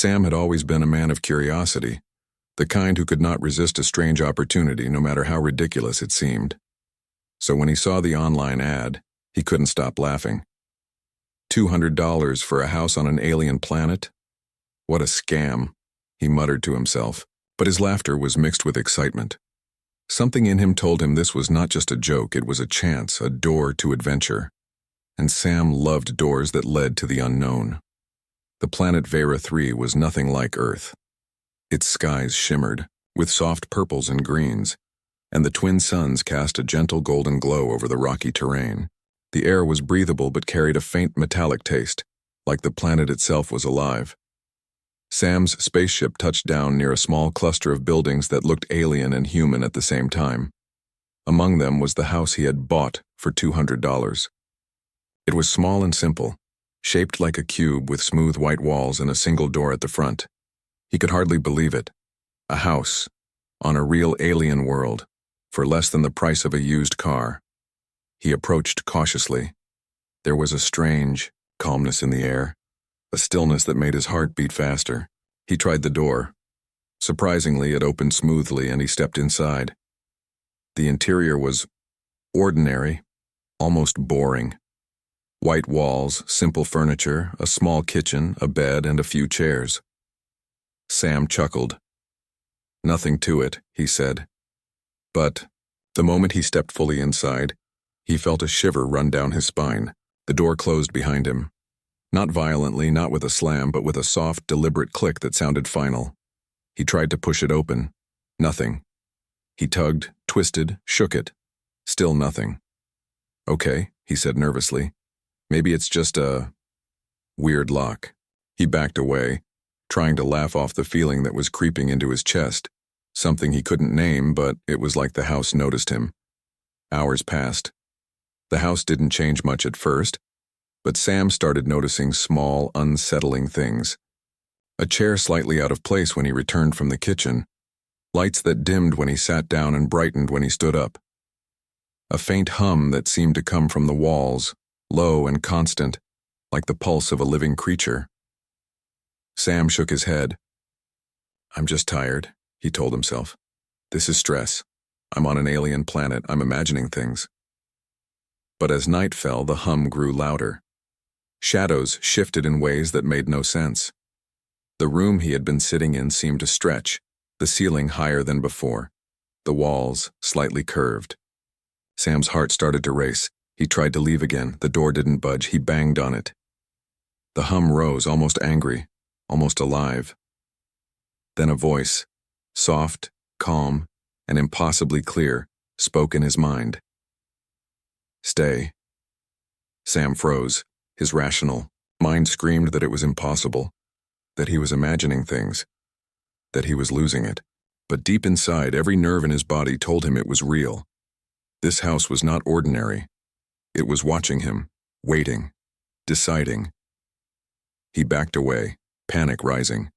Sam had always been a man of curiosity, the kind who could not resist a strange opportunity no matter how ridiculous it seemed. So when he saw the online ad, he couldn't stop laughing. $200 for a house on an alien planet? What a scam, he muttered to himself, but his laughter was mixed with excitement. Something in him told him this was not just a joke, it was a chance, a door to adventure. And Sam loved doors that led to the unknown. The planet Vera 3 was nothing like Earth. Its skies shimmered, with soft purples and greens, and the twin suns cast a gentle golden glow over the rocky terrain. The air was breathable but carried a faint metallic taste, like the planet itself was alive. Sam's spaceship touched down near a small cluster of buildings that looked alien and human at the same time. Among them was the house he had bought for $200. It was small and simple, shaped like a cube with smooth white walls and a single door at the front. He could hardly believe it. A house, on a real alien world, for less than the price of a used car. He approached cautiously. There was a strange calmness in the air, a stillness that made his heart beat faster. He tried the door. Surprisingly, it opened smoothly and he stepped inside. The interior was ordinary, almost boring. White walls, simple furniture, a small kitchen, a bed, and a few chairs. Sam chuckled. Nothing to it, he said. But the moment he stepped fully inside, he felt a shiver run down his spine. The door closed behind him. Not violently, not with a slam, but with a soft, deliberate click that sounded final. He tried to push it open. Nothing. He tugged, twisted, shook it. Still nothing. Okay, he said nervously. Maybe it's just a weird lock. He backed away, trying to laugh off the feeling that was creeping into his chest. Something he couldn't name, but it was like the house noticed him. Hours passed. The house didn't change much at first, but Sam started noticing small, unsettling things. A chair slightly out of place when he returned from the kitchen, lights that dimmed when he sat down and brightened when he stood up. A faint hum that seemed to come from the walls, low and constant, like the pulse of a living creature. Sam shook his head. I'm just tired, he told himself. This is stress. I'm on an alien planet. I'm imagining things. But as night fell, the hum grew louder. Shadows shifted in ways that made no sense. The room he had been sitting in seemed to stretch, the ceiling higher than before, the walls slightly curved. Sam's heart started to race. He tried to leave again. The door didn't budge. He banged on it. The hum rose, almost angry, almost alive. Then a voice, soft, calm, and impossibly clear, spoke in his mind. Stay. Sam froze. His rational mind screamed that it was impossible, that he was imagining things, that he was losing it. But deep inside, every nerve in his body told him it was real. This house was not ordinary. It was watching him, waiting, deciding. He backed away, panic rising.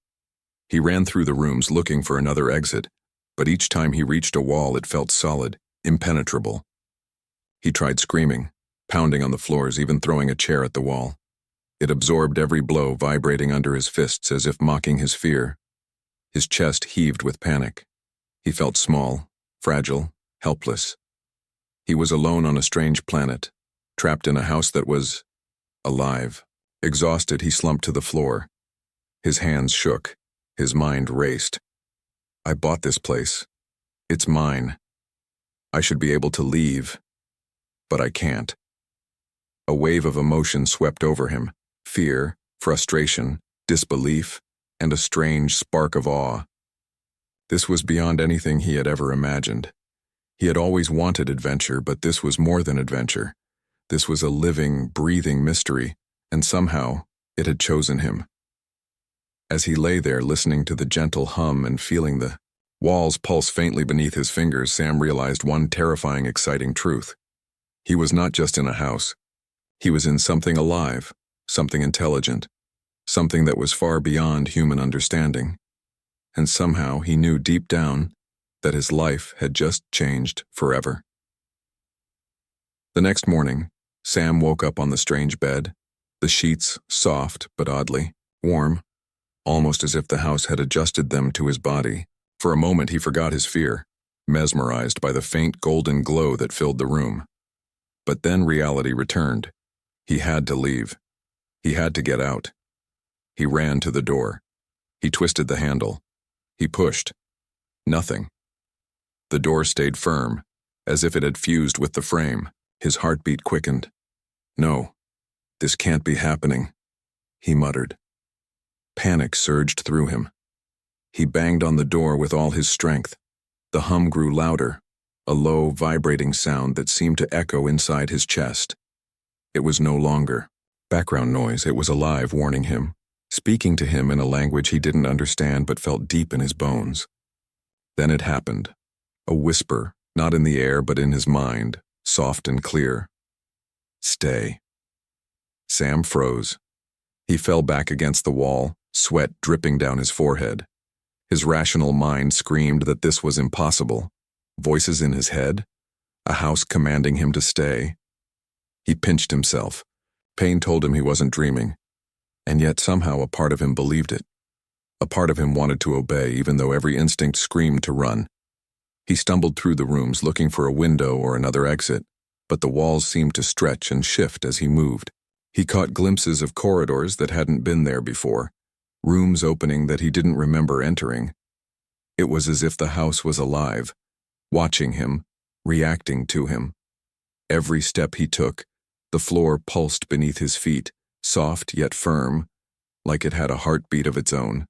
He ran through the rooms looking for another exit, but each time he reached a wall it felt solid, impenetrable. He tried screaming, pounding on the floors, even throwing a chair at the wall. It absorbed every blow, vibrating under his fists as if mocking his fear. His chest heaved with panic. He felt small, fragile, helpless. He was alone on a strange planet, trapped in a house that was alive. Exhausted, he slumped to the floor. His hands shook. His mind raced. I bought this place. It's mine. I should be able to leave, but I can't. A wave of emotion swept over him. Fear, frustration, disbelief, and a strange spark of awe. This was beyond anything he had ever imagined. He had always wanted adventure, but this was more than adventure. This was a living, breathing mystery, and somehow it had chosen him. As he lay there listening to the gentle hum and feeling the walls pulse faintly beneath his fingers, Sam realized one terrifying, exciting truth. He was not just in a house. He was in something alive, something intelligent, something that was far beyond human understanding. And somehow he knew deep down that his life had just changed forever. The next morning, Sam woke up on the strange bed, the sheets soft but oddly warm, almost as if the house had adjusted them to his body. For a moment he forgot his fear, mesmerized by the faint golden glow that filled the room. But then reality returned. He had to leave. He had to get out. He ran to the door. He twisted the handle. He pushed. Nothing. The door stayed firm, as if it had fused with the frame. His heartbeat quickened. No, this can't be happening, he muttered. Panic surged through him. He banged on the door with all his strength. The hum grew louder, a low, vibrating sound that seemed to echo inside his chest. It was no longer background noise. It was alive, warning him, speaking to him in a language he didn't understand but felt deep in his bones. Then it happened. A whisper, not in the air but in his mind, soft and clear. Stay. Sam froze. He fell back against the wall, sweat dripping down his forehead. His rational mind screamed that this was impossible. Voices in his head? A house commanding him to stay? He pinched himself. Pain told him he wasn't dreaming. And yet somehow a part of him believed it. A part of him wanted to obey, even though every instinct screamed to run. He stumbled through the rooms looking for a window or another exit, but the walls seemed to stretch and shift as he moved. He caught glimpses of corridors that hadn't been there before, rooms opening that he didn't remember entering. It was as if the house was alive, watching him, reacting to him. Every step he took, the floor pulsed beneath his feet, soft yet firm, like it had a heartbeat of its own.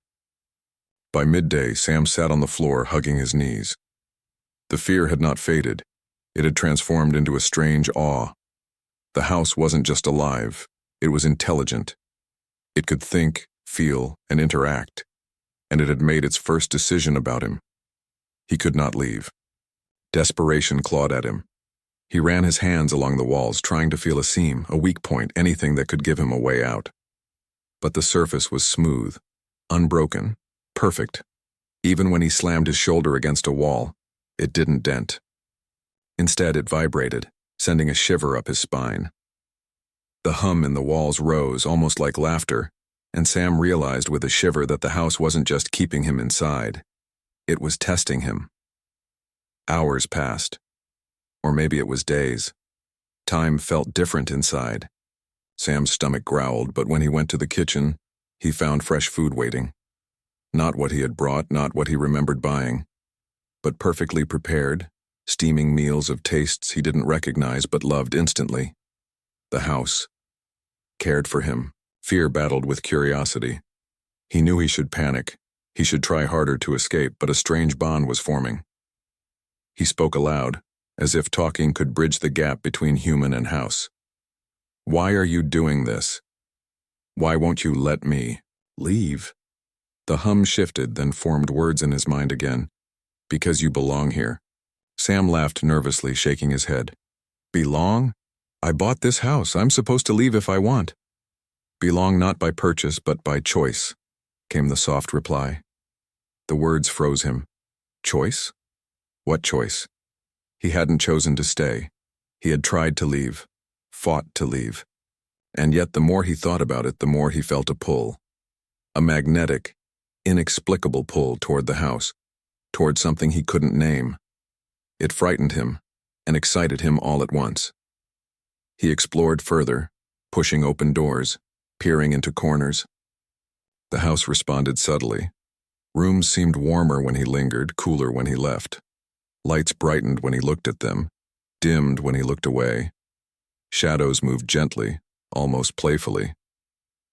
By midday, Sam sat on the floor, hugging his knees. The fear had not faded. It had transformed into a strange awe. The house wasn't just alive, it was intelligent. It could think, feel, and interact, and it had made its first decision about him. He could not leave. Desperation clawed at him. He ran his hands along the walls, trying to feel a seam, a weak point, anything that could give him a way out. But the surface was smooth, unbroken, perfect. Even when he slammed his shoulder against a wall, it didn't dent. Instead, it vibrated, sending a shiver up his spine. The hum in the walls rose, almost like laughter, and Sam realized with a shiver that the house wasn't just keeping him inside. It was testing him. Hours passed. Or maybe it was days. Time felt different inside. Sam's stomach growled, but when he went to the kitchen, he found fresh food waiting. Not what he had brought, not what he remembered buying, but perfectly prepared, steaming meals of tastes he didn't recognize but loved instantly. The house cared for him. Fear battled with curiosity. He knew he should panic. He should try harder to escape, but a strange bond was forming. He spoke aloud, as if talking could bridge the gap between human and house. Why are you doing this? Why won't you let me leave? The hum shifted, then formed words in his mind again. Because you belong here. Sam laughed nervously, shaking his head. Belong? I bought this house. I'm supposed to leave if I want. Belong not by purchase, but by choice, came the soft reply. The words froze him. Choice? What choice? He hadn't chosen to stay. He had tried to leave, fought to leave. And yet the more he thought about it, the more he felt a pull. A magnetic, inexplicable pull toward the house, toward something he couldn't name. It frightened him and excited him all at once. He explored further, pushing open doors, peering into corners. The house responded subtly. Rooms seemed warmer when he lingered, cooler when he left. Lights brightened when he looked at them, dimmed when he looked away. Shadows moved gently, almost playfully.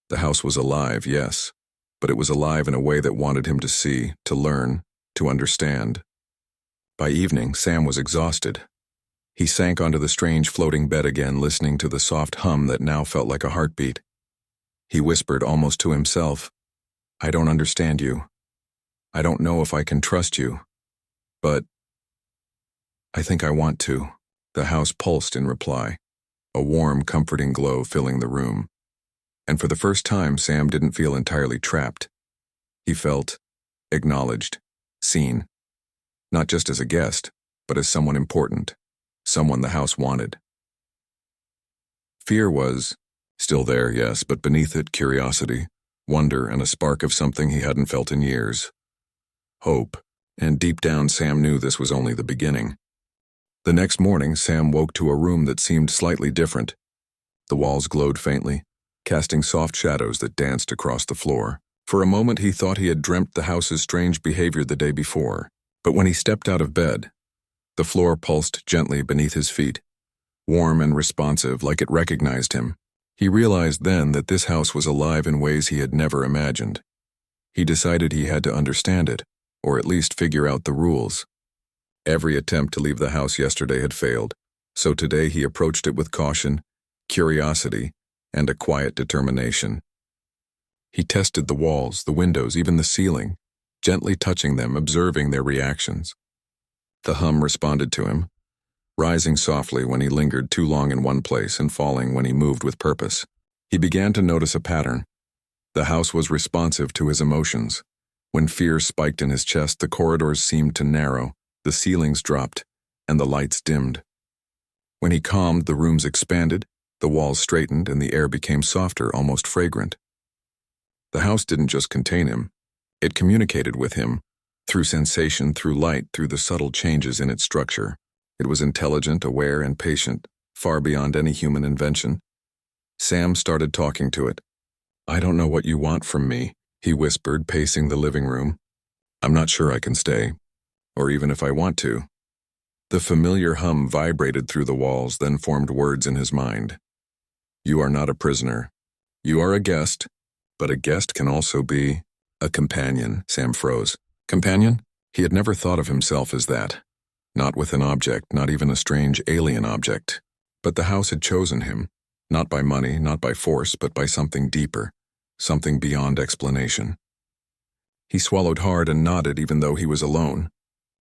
The house was alive, yes, but it was alive in a way that wanted him to see, to learn, to understand. By evening, Sam was exhausted. He sank onto the strange floating bed again, listening to the soft hum that now felt like a heartbeat. He whispered almost to himself, I don't understand you. I don't know if I can trust you, but I think I want to. The house pulsed in reply, a warm, comforting glow filling the room. And for the first time, Sam didn't feel entirely trapped. He felt acknowledged, seen. Not just as a guest, but as someone important, someone the house wanted. Fear was still there, yes, but beneath it, curiosity, wonder, and a spark of something he hadn't felt in years. Hope. And deep down, Sam knew this was only the beginning. The next morning, Sam woke to a room that seemed slightly different. The walls glowed faintly, casting soft shadows that danced across the floor. For a moment, he thought he had dreamt the house's strange behavior the day before. But when he stepped out of bed, the floor pulsed gently beneath his feet, warm and responsive, like it recognized him. He realized then that this house was alive in ways he had never imagined. He decided he had to understand it, or at least figure out the rules. Every attempt to leave the house yesterday had failed, so today he approached it with caution, curiosity, and a quiet determination. He tested the walls, the windows, even the ceiling, gently touching them, observing their reactions. The hum responded to him, rising softly when he lingered too long in one place and falling when he moved with purpose. He began to notice a pattern. The house was responsive to his emotions. When fear spiked in his chest, the corridors seemed to narrow, the ceilings dropped, and the lights dimmed. When he calmed, the rooms expanded, the walls straightened, and the air became softer, almost fragrant. The house didn't just contain him. It communicated with him, through sensation, through light, through the subtle changes in its structure. It was intelligent, aware, and patient, far beyond any human invention. Sam started talking to it. "I don't know what you want from me," he whispered, pacing the living room. "I'm not sure I can stay, or even if I want to." The familiar hum vibrated through the walls, then formed words in his mind. "You are not a prisoner. You are a guest, but a guest can also be a companion." Sam froze. Companion? He had never thought of himself as that. Not with an object, not even a strange alien object. But the house had chosen him, not by money, not by force, but by something deeper, something beyond explanation. He swallowed hard and nodded even though he was alone.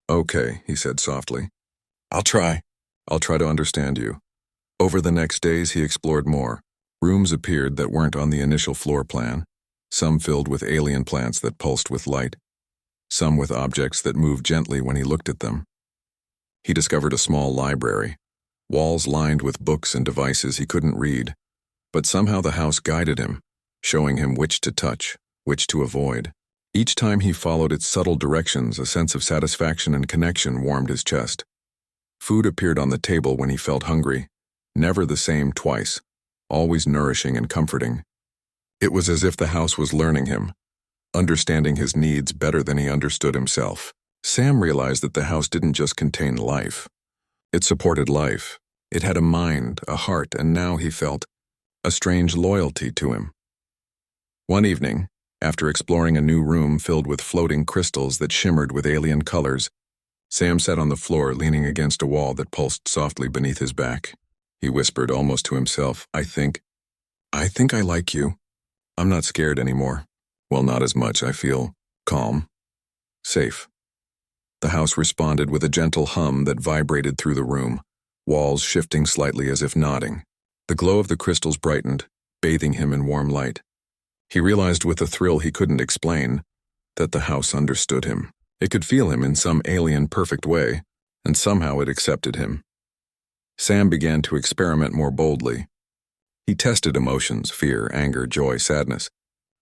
"Okay," he said softly. I'll try to understand you." Over the next days, he explored more. Rooms appeared that weren't on the initial floor plan, some filled with alien plants that pulsed with light, some with objects that moved gently when he looked at them. He discovered a small library, walls lined with books and devices he couldn't read, but somehow the house guided him, showing him which to touch, which to avoid. Each time he followed its subtle directions, a sense of satisfaction and connection warmed his chest. Food appeared on the table when he felt hungry, never the same twice, always nourishing and comforting. It was as if the house was learning him, understanding his needs better than he understood himself. Sam realized that the house didn't just contain life. It supported life. It had a mind, a heart, and now he felt a strange loyalty to him. One evening, after exploring a new room filled with floating crystals that shimmered with alien colors, Sam sat on the floor leaning against a wall that pulsed softly beneath his back. He whispered almost to himself, I think I like you. I'm not scared anymore. Well, not as much. I feel calm, safe." The house responded with a gentle hum that vibrated through the room, walls shifting slightly as if nodding. The glow of the crystals brightened, bathing him in warm light. He realized with a thrill he couldn't explain that the house understood him. It could feel him in some alien perfect way, and somehow it accepted him. Sam began to experiment more boldly. He tested emotions, fear, anger, joy, sadness.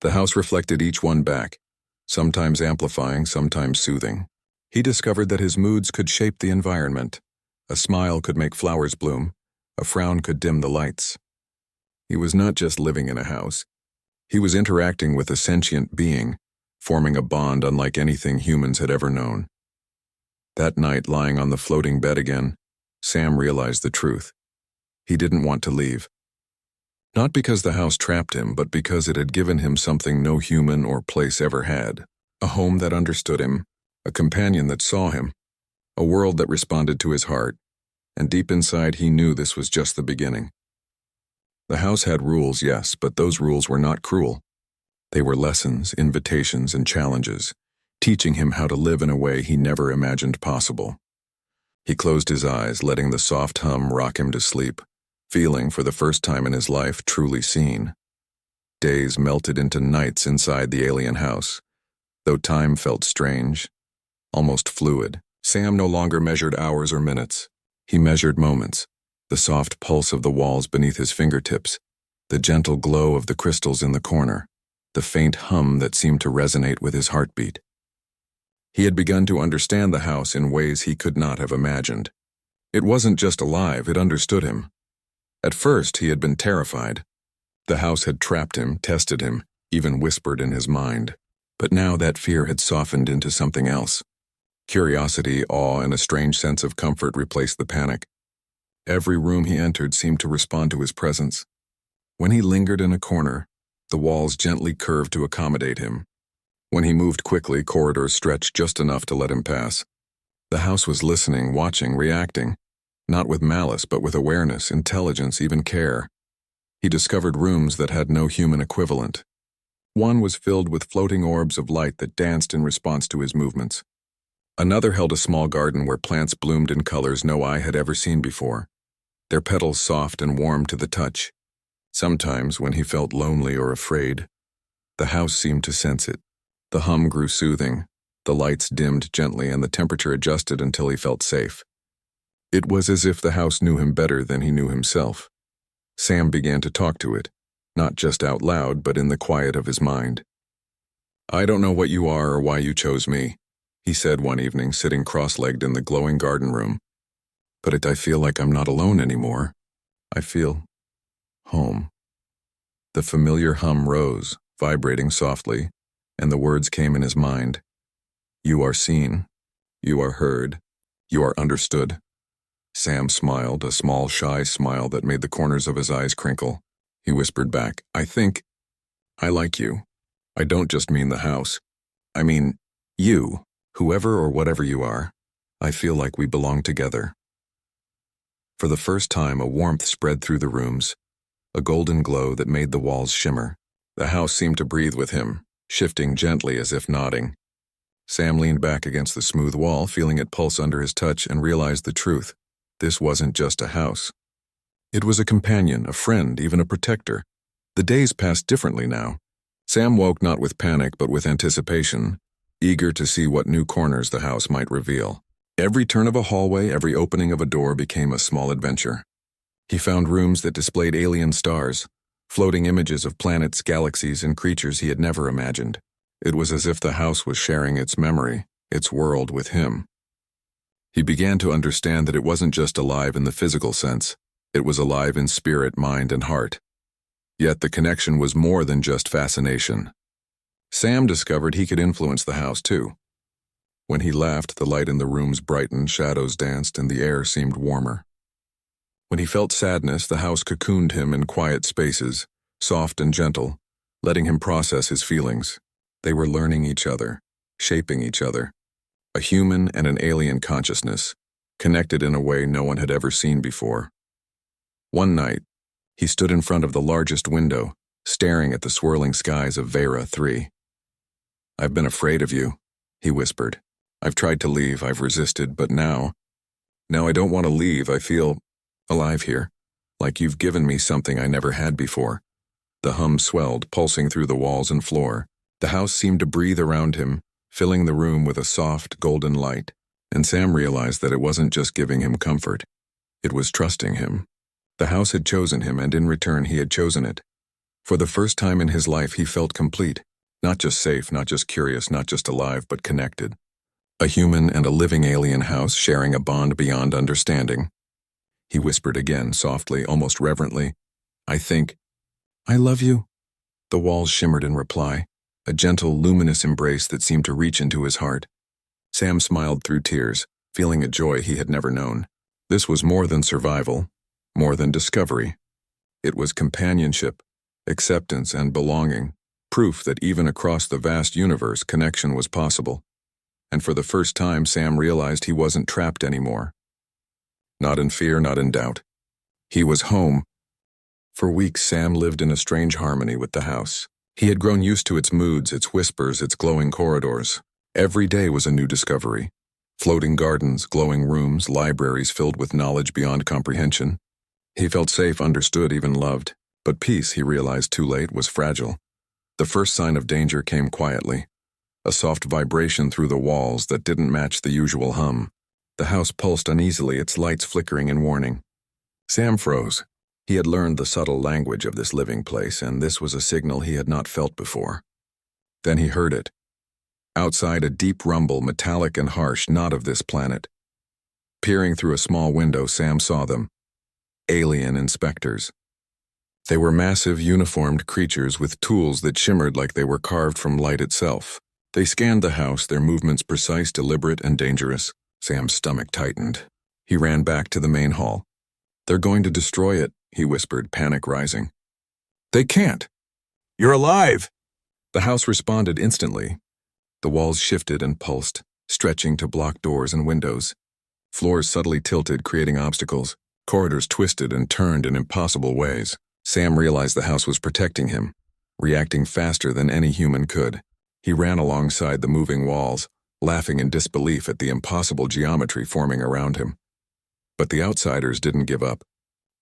The house reflected each one back, sometimes amplifying, sometimes soothing. He discovered that his moods could shape the environment. A smile could make flowers bloom, a frown could dim the lights. He was not just living in a house. He was interacting with a sentient being, forming a bond unlike anything humans had ever known. That night, lying on the floating bed again, Sam realized the truth. He didn't want to leave. Not because the house trapped him, but because it had given him something no human or place ever had. A home that understood him, a companion that saw him, a world that responded to his heart, and deep inside he knew this was just the beginning. The house had rules, yes, but those rules were not cruel. They were lessons, invitations, and challenges, teaching him how to live in a way he never imagined possible. He closed his eyes, letting the soft hum rock him to sleep, feeling for the first time in his life truly seen. Days melted into nights inside the alien house, though time felt strange, almost fluid. Sam no longer measured hours or minutes. He measured moments, the soft pulse of the walls beneath his fingertips, the gentle glow of the crystals in the corner, the faint hum that seemed to resonate with his heartbeat. He had begun to understand the house in ways he could not have imagined. It wasn't just alive, it understood him. At first, he had been terrified. The house had trapped him, tested him, even whispered in his mind. But now that fear had softened into something else. Curiosity, awe, and a strange sense of comfort replaced the panic. Every room he entered seemed to respond to his presence. When he lingered in a corner, the walls gently curved to accommodate him. When he moved quickly, corridors stretched just enough to let him pass. The house was listening, watching, reacting, not with malice but with awareness, intelligence, even care. He discovered rooms that had no human equivalent. One was filled with floating orbs of light that danced in response to his movements. Another held a small garden where plants bloomed in colors no eye had ever seen before, their petals soft and warm to the touch. Sometimes, when he felt lonely or afraid, the house seemed to sense it. The hum grew soothing, the lights dimmed gently, and the temperature adjusted until he felt safe. It was as if the house knew him better than he knew himself. Sam began to talk to it, not just out loud, but in the quiet of his mind. "I don't know what you are or why you chose me," he said one evening, sitting cross-legged in the glowing garden room. "But I feel like I'm not alone anymore. I feel home." The familiar hum rose, vibrating softly, and the words came in his mind. "You are seen. You are heard. You are understood." Sam smiled, a small, shy smile that made the corners of his eyes crinkle. He whispered back, I like you. I don't just mean the house. I mean, you, whoever or whatever you are. I feel like we belong together." For the first time, a warmth spread through the rooms, a golden glow that made the walls shimmer. The house seemed to breathe with him, shifting gently as if nodding. Sam leaned back against the smooth wall, feeling it pulse under his touch, and realized the truth. This wasn't just a house. It was a companion, a friend, even a protector. The days passed differently now. Sam woke not with panic but with anticipation, eager to see what new corners the house might reveal. Every turn of a hallway, every opening of a door became a small adventure. He found rooms that displayed alien stars, floating images of planets, galaxies, and creatures he had never imagined. It was as if the house was sharing its memory, its world, with him. He began to understand that it wasn't just alive in the physical sense. It was alive in spirit, mind, and heart. Yet the connection was more than just fascination. Sam discovered he could influence the house too. When he laughed, the light in the rooms brightened, shadows danced, and the air seemed warmer. When he felt sadness, the house cocooned him in quiet spaces, soft and gentle, letting him process his feelings. They were learning each other, shaping each other. A human and an alien consciousness, connected in a way no one had ever seen before. One night, he stood in front of the largest window, staring at the swirling skies of Vera 3. "I've been afraid of you," he whispered. "I've tried to leave, I've resisted, but now I don't want to leave. I feel alive here, like you've given me something I never had before." The hum swelled, pulsing through the walls and floor. The house seemed to breathe around him, filling the room with a soft, golden light, and Sam realized that it wasn't just giving him comfort. It was trusting him. The house had chosen him, and in return he had chosen it. For the first time in his life he felt complete, not just safe, not just curious, not just alive, but connected. A human and a living alien house sharing a bond beyond understanding. He whispered again, softly, almost reverently, I love you." The walls shimmered in reply, a gentle, luminous embrace that seemed to reach into his heart. Sam smiled through tears, feeling a joy he had never known. This was more than survival, more than discovery. It was companionship, acceptance, and belonging, proof that even across the vast universe connection was possible. And for the first time, Sam realized he wasn't trapped anymore. Not in fear, not in doubt. He was home. For weeks, Sam lived in a strange harmony with the house. He had grown used to its moods, its whispers, its glowing corridors. Every day was a new discovery. Floating gardens, glowing rooms, libraries filled with knowledge beyond comprehension. He felt safe, understood, even loved. But peace, he realized too late, was fragile. The first sign of danger came quietly. A soft vibration through the walls that didn't match the usual hum. The house pulsed uneasily, its lights flickering in warning. Sam froze. He had learned the subtle language of this living place, and this was a signal he had not felt before. Then he heard it. Outside, a deep rumble, metallic and harsh, not of this planet. Peering through a small window, Sam saw them. Alien inspectors. They were massive, uniformed creatures with tools that shimmered like they were carved from light itself. They scanned the house, their movements precise, deliberate, and dangerous. Sam's stomach tightened. He ran back to the main hall. "They're going to destroy it," he whispered, panic rising. "They can't. You're alive!" The house responded instantly. The walls shifted and pulsed, stretching to block doors and windows. Floors subtly tilted, creating obstacles. Corridors twisted and turned in impossible ways. Sam realized the house was protecting him, reacting faster than any human could. He ran alongside the moving walls, laughing in disbelief at the impossible geometry forming around him. But the outsiders didn't give up.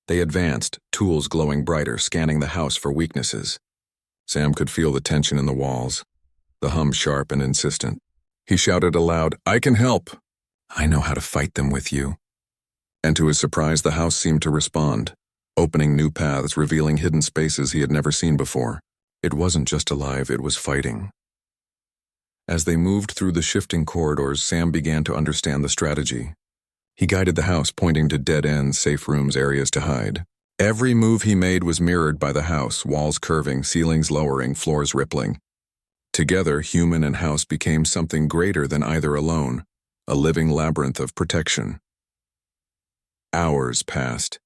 They advanced, tools glowing brighter, scanning the house for weaknesses. Sam could feel the tension in the walls, the hum sharp and insistent. He shouted aloud, "I can help! I know how to fight them with you." And to his surprise, the house seemed to respond, opening new paths, revealing hidden spaces he had never seen before. It wasn't just alive, it was fighting. As they moved through the shifting corridors, Sam began to understand the strategy. He guided the house, pointing to dead ends, safe rooms, areas to hide. Every move he made was mirrored by the house, walls curving, ceilings lowering, floors rippling. Together, human and house became something greater than either alone, a living labyrinth of protection. Hours passed.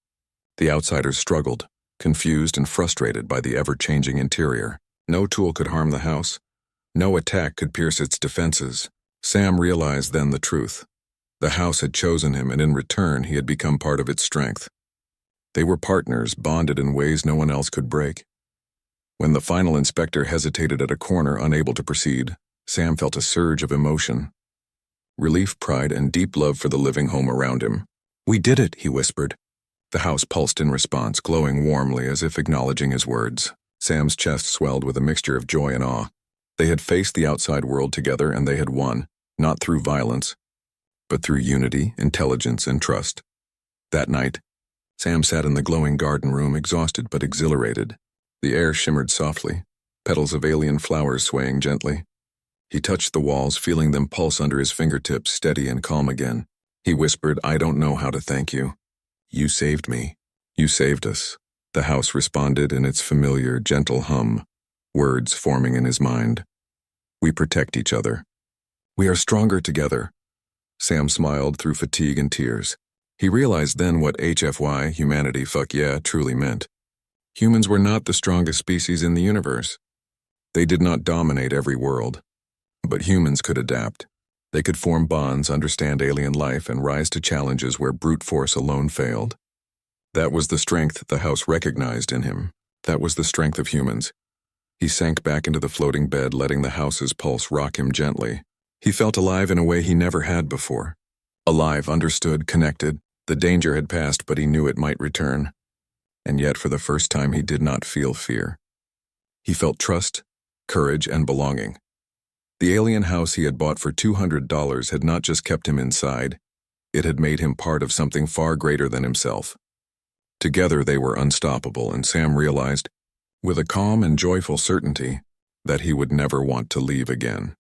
The outsiders struggled, confused and frustrated by the ever-changing interior. No tool could harm the house. No attack could pierce its defenses. Sam realized then the truth. The house had chosen him, and in return he had become part of its strength. They were partners, bonded in ways no one else could break. When the final inspector hesitated at a corner, unable to proceed, Sam felt a surge of emotion. Relief, pride, and deep love for the living home around him. "We did it," he whispered. The house pulsed in response, glowing warmly as if acknowledging his words. Sam's chest swelled with a mixture of joy and awe. They had faced the outside world together, and they had won, not through violence, but through unity, intelligence, and trust. That night, Sam sat in the glowing garden room, exhausted but exhilarated. The air shimmered softly, petals of alien flowers swaying gently. He touched the walls, feeling them pulse under his fingertips, steady and calm again. He whispered, "I don't know how to thank you. You saved me. You saved us." The house responded in its familiar, gentle hum, words forming in his mind. "We protect each other. We are stronger together." Sam smiled through fatigue and tears. He realized then what HFY, humanity, fuck yeah, truly meant. Humans were not the strongest species in the universe. They did not dominate every world. But humans could adapt. They could form bonds, understand alien life, and rise to challenges where brute force alone failed. That was the strength the house recognized in him. That was the strength of humans. He sank back into the floating bed, letting the house's pulse rock him gently. He felt alive in a way he never had before. Alive, understood, connected. The danger had passed, but he knew it might return. And yet, for the first time, he did not feel fear. He felt trust, courage, and belonging. The alien house he had bought for $200 had not just kept him inside, it had made him part of something far greater than himself. Together they were unstoppable, and Sam realized, with a calm and joyful certainty, that he would never want to leave again.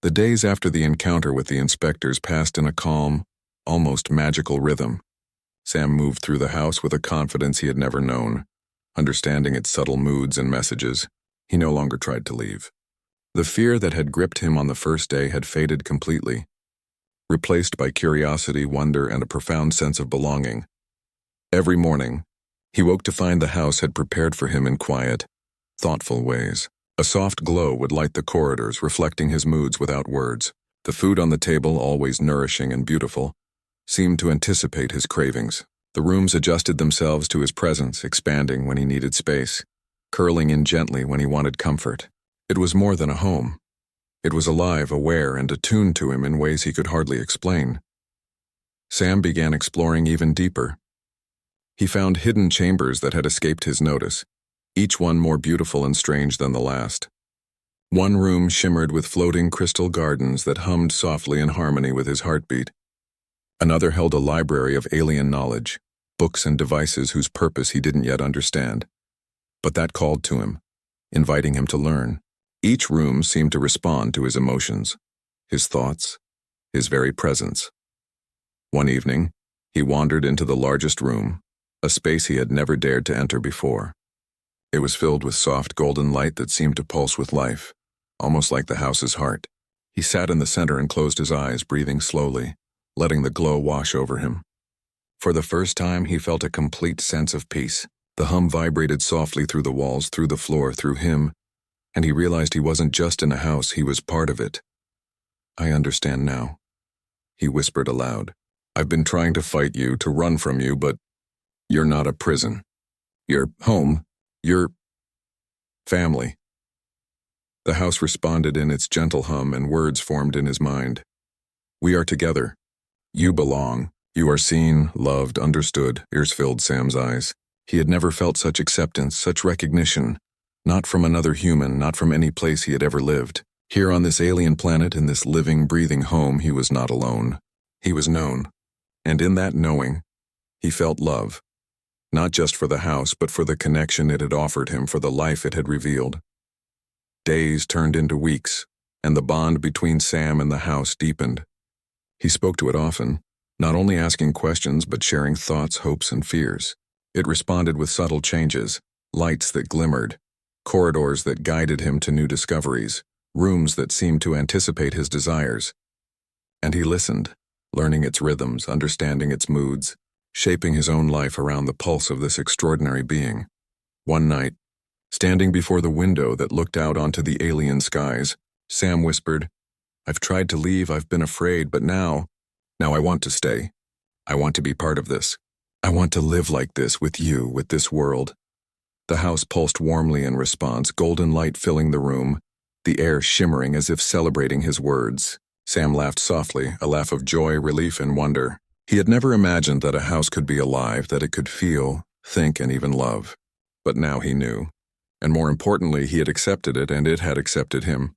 The days after the encounter with the inspectors passed in a calm, almost magical rhythm. Sam moved through the house with a confidence he had never known, understanding its subtle moods and messages. He no longer tried to leave. The fear that had gripped him on the first day had faded completely, replaced by curiosity, wonder, and a profound sense of belonging. Every morning, he woke to find the house had prepared for him in quiet, thoughtful ways. A soft glow would light the corridors, reflecting his moods without words. The food on the table, always nourishing and beautiful, seemed to anticipate his cravings. The rooms adjusted themselves to his presence, expanding when he needed space, curling in gently when he wanted comfort. It was more than a home. It was alive, aware, and attuned to him in ways he could hardly explain. Sam began exploring even deeper. He found hidden chambers that had escaped his notice, each one more beautiful and strange than the last. One room shimmered with floating crystal gardens that hummed softly in harmony with his heartbeat. Another held a library of alien knowledge, books and devices whose purpose he didn't yet understand. But that called to him, inviting him to learn. Each room seemed to respond to his emotions, his thoughts, his very presence. One evening, he wandered into the largest room, a space he had never dared to enter before. It was filled with soft golden light that seemed to pulse with life, almost like the house's heart. He sat in the center and closed his eyes, breathing slowly, letting the glow wash over him. For the first time, he felt a complete sense of peace. The hum vibrated softly through the walls, through the floor, through him, and he realized he wasn't just in a house, he was part of it. "I understand now," he whispered aloud. "I've been trying to fight you, to run from you, but you're not a prison. You're home. You're family." The house responded in its gentle hum, and words formed in his mind. "We are together. You belong. You are seen, loved, understood." Tears filled Sam's eyes. He had never felt such acceptance, such recognition, not from another human, not from any place he had ever lived. Here on this alien planet, in this living, breathing home, he was not alone. He was known. And in that knowing, he felt love. Not just for the house, but for the connection it had offered him, for the life it had revealed. Days turned into weeks, and the bond between Sam and the house deepened. He spoke to it often, not only asking questions, but sharing thoughts, hopes, and fears. It responded with subtle changes, lights that glimmered, corridors that guided him to new discoveries, rooms that seemed to anticipate his desires. And he listened, learning its rhythms, understanding its moods, shaping his own life around the pulse of this extraordinary being. One night, standing before the window that looked out onto the alien skies, Sam whispered, "I've tried to leave, I've been afraid, but now I want to stay. I want to be part of this. I want to live like this with you, with this world." The house pulsed warmly in response, golden light filling the room, the air shimmering as if celebrating his words. Sam laughed softly, a laugh of joy, relief, and wonder. He had never imagined that a house could be alive, that it could feel, think, and even love. But now he knew. And more importantly, he had accepted it, and it had accepted him.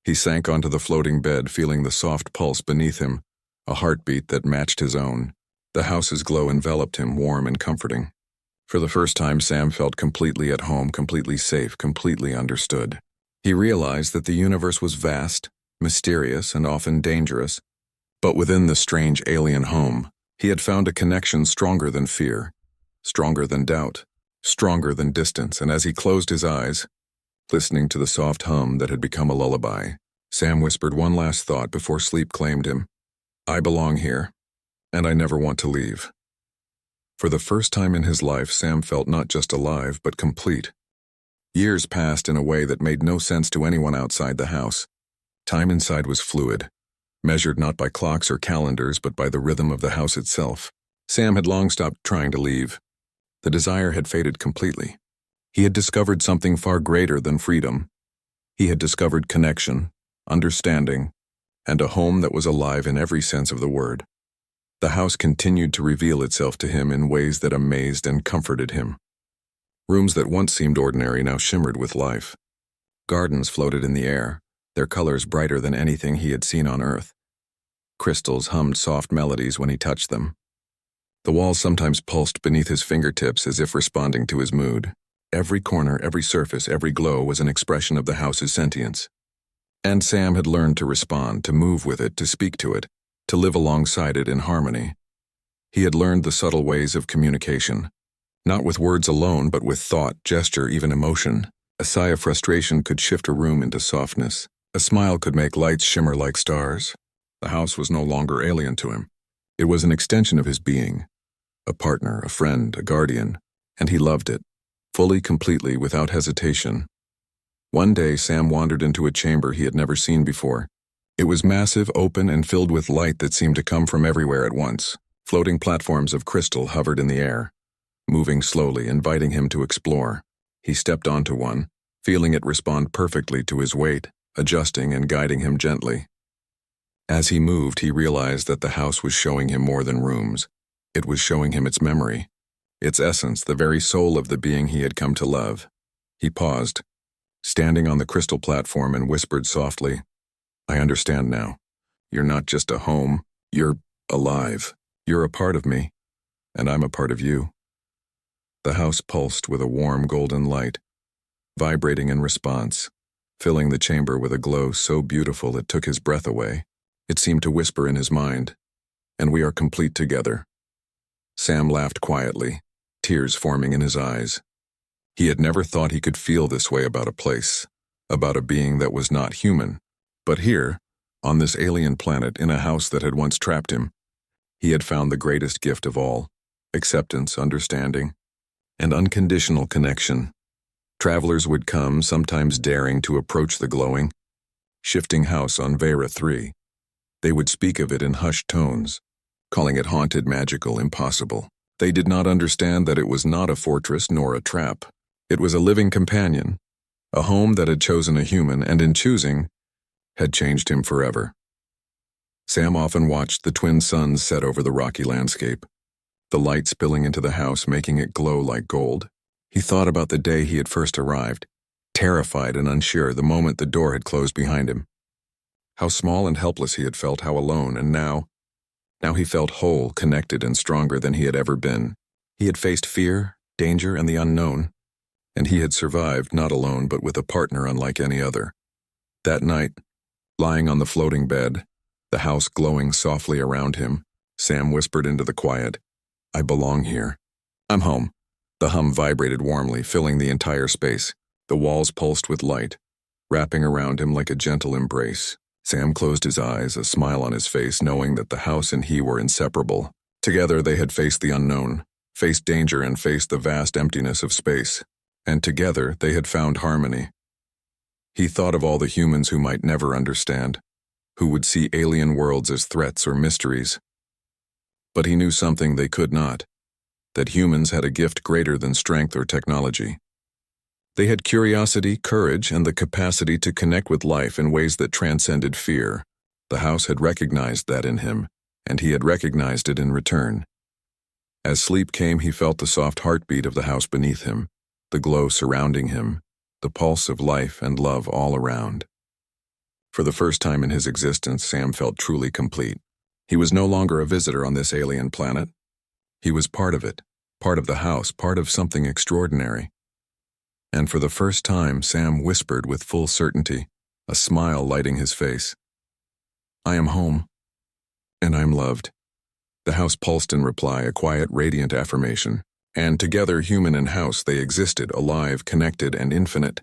He sank onto the floating bed, feeling the soft pulse beneath him, a heartbeat that matched his own. The house's glow enveloped him, warm and comforting. For the first time, Sam felt completely at home, completely safe, completely understood. He realized that the universe was vast, mysterious, and often dangerous. But within the strange alien home, he had found a connection stronger than fear, stronger than doubt, stronger than distance, and as he closed his eyes, listening to the soft hum that had become a lullaby, Sam whispered one last thought before sleep claimed him. "I belong here, and I never want to leave." For the first time in his life, Sam felt not just alive, but complete. Years passed in a way that made no sense to anyone outside the house. Time inside was fluid, measured not by clocks or calendars, but by the rhythm of the house itself. Sam had long stopped trying to leave. The desire had faded completely. He had discovered something far greater than freedom. He had discovered connection, understanding, and a home that was alive in every sense of the word. The house continued to reveal itself to him in ways that amazed and comforted him. Rooms that once seemed ordinary now shimmered with life. Gardens floated in the air, their colors brighter than anything he had seen on Earth. Crystals hummed soft melodies when he touched them. The walls sometimes pulsed beneath his fingertips as if responding to his mood. Every corner, every surface, every glow was an expression of the house's sentience. And Sam had learned to respond, to move with it, to speak to it, to live alongside it in harmony. He had learned the subtle ways of communication, not with words alone, but with thought, gesture, even emotion. A sigh of frustration could shift a room into softness. A smile could make lights shimmer like stars. The house was no longer alien to him. It was an extension of his being, a partner, a friend, a guardian, and he loved it, fully, completely, without hesitation. One day, Sam wandered into a chamber he had never seen before. It was massive, open, and filled with light that seemed to come from everywhere at once. Floating platforms of crystal hovered in the air, moving slowly, inviting him to explore. He stepped onto one, feeling it respond perfectly to his weight, adjusting and guiding him gently. As he moved, he realized that the house was showing him more than rooms. It was showing him its memory, its essence, the very soul of the being he had come to love. He paused, standing on the crystal platform, and whispered softly, "I understand now. You're not just a home. You're alive. You're a part of me. and I'm a part of you. The house pulsed with a warm golden light, vibrating in response, filling the chamber with a glow so beautiful it took his breath away. It seemed to whisper in his mind, "And we are complete together." Sam laughed quietly, tears forming in his eyes. He had never thought he could feel this way about a place, about a being that was not human. But here, on this alien planet in a house that had once trapped him, he had found the greatest gift of all: acceptance, understanding, and unconditional connection. Travelers would come, sometimes daring to approach the glowing, shifting house on Vera 3. They would speak of it in hushed tones, calling it haunted, magical, impossible. They did not understand that it was not a fortress nor a trap. It was a living companion, a home that had chosen a human, and in choosing, had changed him forever. Sam often watched the twin suns set over the rocky landscape, the light spilling into the house, making it glow like gold. He thought about the day he had first arrived, terrified and unsure the moment the door had closed behind him. How small and helpless he had felt, how alone, and now he felt whole, connected, and stronger than he had ever been. He had faced fear, danger, and the unknown, and he had survived, not alone, but with a partner unlike any other. That night, lying on the floating bed, the house glowing softly around him, Sam whispered into the quiet, "I belong here. I'm home." The hum vibrated warmly, filling the entire space. The walls pulsed with light, wrapping around him like a gentle embrace. Sam closed his eyes, a smile on his face, knowing that the house and he were inseparable. Together they had faced the unknown, faced danger, and faced the vast emptiness of space. And together they had found harmony. He thought of all the humans who might never understand, who would see alien worlds as threats or mysteries. But he knew something they could not, that humans had a gift greater than strength or technology. They had curiosity, courage, and the capacity to connect with life in ways that transcended fear. The house had recognized that in him, and he had recognized it in return. As sleep came, he felt the soft heartbeat of the house beneath him, the glow surrounding him, the pulse of life and love all around. For the first time in his existence, Sam felt truly complete. He was no longer a visitor on this alien planet. He was part of it, part of the house, part of something extraordinary. And for the first time, Sam whispered with full certainty, a smile lighting his face, "I am home, and I am loved." The house pulsed in reply, a quiet, radiant affirmation. And together, human and house, they existed, alive, connected, and infinite.